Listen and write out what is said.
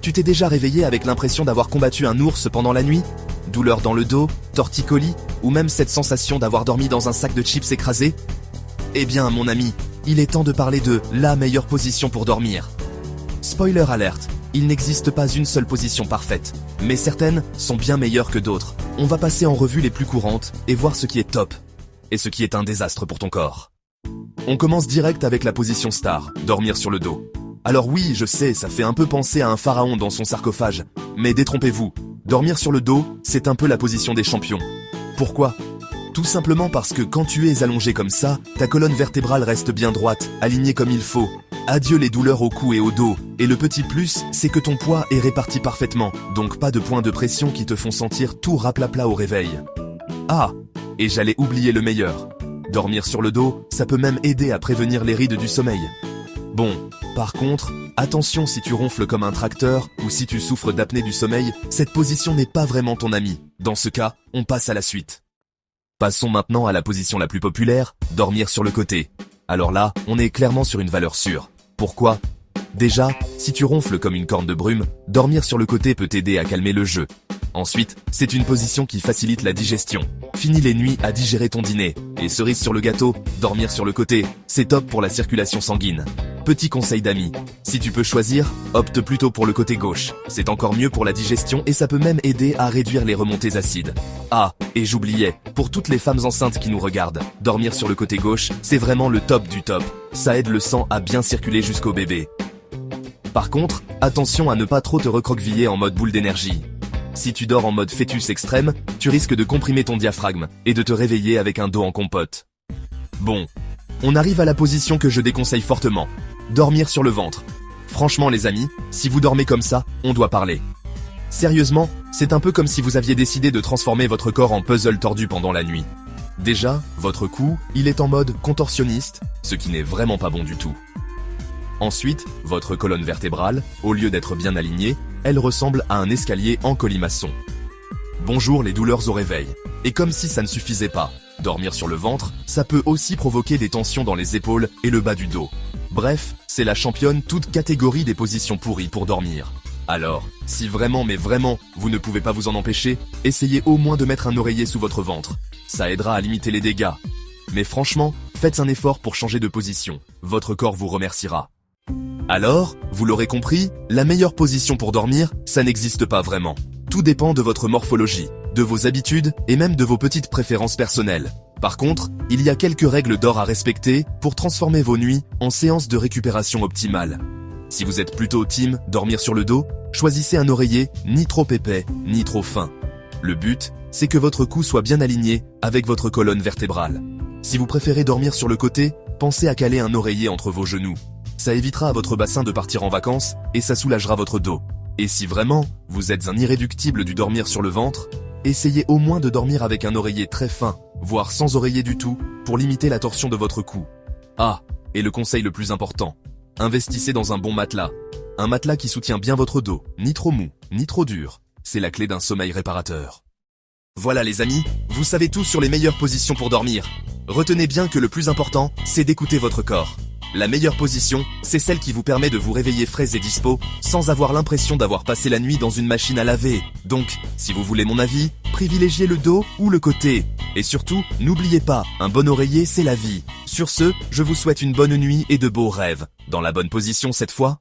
Tu t'es déjà réveillé avec l'impression d'avoir combattu un ours pendant la nuit? Douleur dans le dos, torticolis, ou même cette sensation d'avoir dormi dans un sac de chips écrasé? Eh bien, mon ami, il est temps de parler de la meilleure position pour dormir. Spoiler alert, il n'existe pas une seule position parfaite, mais certaines sont bien meilleures que d'autres. On va passer en revue les plus courantes et voir ce qui est top, et ce qui est un désastre pour ton corps. On commence direct avec la position star, dormir sur le dos. Alors oui, je sais, ça fait un peu penser à un pharaon dans son sarcophage, mais détrompez-vous, dormir sur le dos, c'est un peu la position des champions. Pourquoi ? Tout simplement parce que quand tu es allongé comme ça, ta colonne vertébrale reste bien droite, alignée comme il faut. Adieu les douleurs au cou et au dos, et le petit plus, c'est que ton poids est réparti parfaitement, donc pas de points de pression qui te font sentir tout raplapla au réveil. Ah, et j'allais oublier le meilleur. Dormir sur le dos, ça peut même aider à prévenir les rides du sommeil. Bon, par contre, attention si tu ronfles comme un tracteur ou si tu souffres d'apnée du sommeil, cette position n'est pas vraiment ton ami. Dans ce cas, on passe à la suite. Passons maintenant à la position la plus populaire, dormir sur le côté. Alors là, on est clairement sur une valeur sûre. Pourquoi ? Déjà, si tu ronfles comme une corne de brume, dormir sur le côté peut t'aider à calmer le jeu. Ensuite, c'est une position qui facilite la digestion. Finis les nuits à digérer ton dîner. Et cerise sur le gâteau, dormir sur le côté, c'est top pour la circulation sanguine. Petit conseil d'amis, si tu peux choisir, opte plutôt pour le côté gauche. C'est encore mieux pour la digestion et ça peut même aider à réduire les remontées acides. Ah, et j'oubliais, pour toutes les femmes enceintes qui nous regardent, dormir sur le côté gauche, c'est vraiment le top du top. Ça aide le sang à bien circuler jusqu'au bébé. Par contre, attention à ne pas trop te recroqueviller en mode boule d'énergie. Si tu dors en mode fœtus extrême, tu risques de comprimer ton diaphragme et de te réveiller avec un dos en compote. Bon, on arrive à la position que je déconseille fortement. Dormir sur le ventre. Franchement les amis, si vous dormez comme ça, on doit parler. Sérieusement, c'est un peu comme si vous aviez décidé de transformer votre corps en puzzle tordu pendant la nuit. Déjà, votre cou, il est en mode contorsionniste, ce qui n'est vraiment pas bon du tout. Ensuite, votre colonne vertébrale, au lieu d'être bien alignée, elle ressemble à un escalier en colimaçon. Bonjour les douleurs au réveil. Et comme si ça ne suffisait pas, dormir sur le ventre, ça peut aussi provoquer des tensions dans les épaules et le bas du dos. Bref, c'est la championne toute catégorie des positions pourries pour dormir. Alors, si vraiment mais vraiment, vous ne pouvez pas vous en empêcher, essayez au moins de mettre un oreiller sous votre ventre. Ça aidera à limiter les dégâts. Mais franchement, faites un effort pour changer de position. Votre corps vous remerciera. Alors, vous l'aurez compris, la meilleure position pour dormir, ça n'existe pas vraiment. Tout dépend de votre morphologie, de vos habitudes et même de vos petites préférences personnelles. Par contre, il y a quelques règles d'or à respecter pour transformer vos nuits en séances de récupération optimale. Si vous êtes plutôt team dormir sur le dos, choisissez un oreiller ni trop épais ni trop fin. Le but, c'est que votre cou soit bien aligné avec votre colonne vertébrale. Si vous préférez dormir sur le côté, pensez à caler un oreiller entre vos genoux. Ça évitera à votre bassin de partir en vacances et ça soulagera votre dos. Et si vraiment, vous êtes un irréductible du dormir sur le ventre, essayez au moins de dormir avec un oreiller très fin, voire sans oreiller du tout, pour limiter la torsion de votre cou. Ah, et le conseil le plus important, investissez dans un bon matelas. Un matelas qui soutient bien votre dos, ni trop mou, ni trop dur. C'est la clé d'un sommeil réparateur. Voilà les amis, vous savez tout sur les meilleures positions pour dormir. Retenez bien que le plus important, c'est d'écouter votre corps. La meilleure position, c'est celle qui vous permet de vous réveiller frais et dispo, sans avoir l'impression d'avoir passé la nuit dans une machine à laver. Donc, si vous voulez mon avis, privilégiez le dos ou le côté. Et surtout, n'oubliez pas, un bon oreiller, c'est la vie. Sur ce, je vous souhaite une bonne nuit et de beaux rêves. Dans la bonne position cette fois.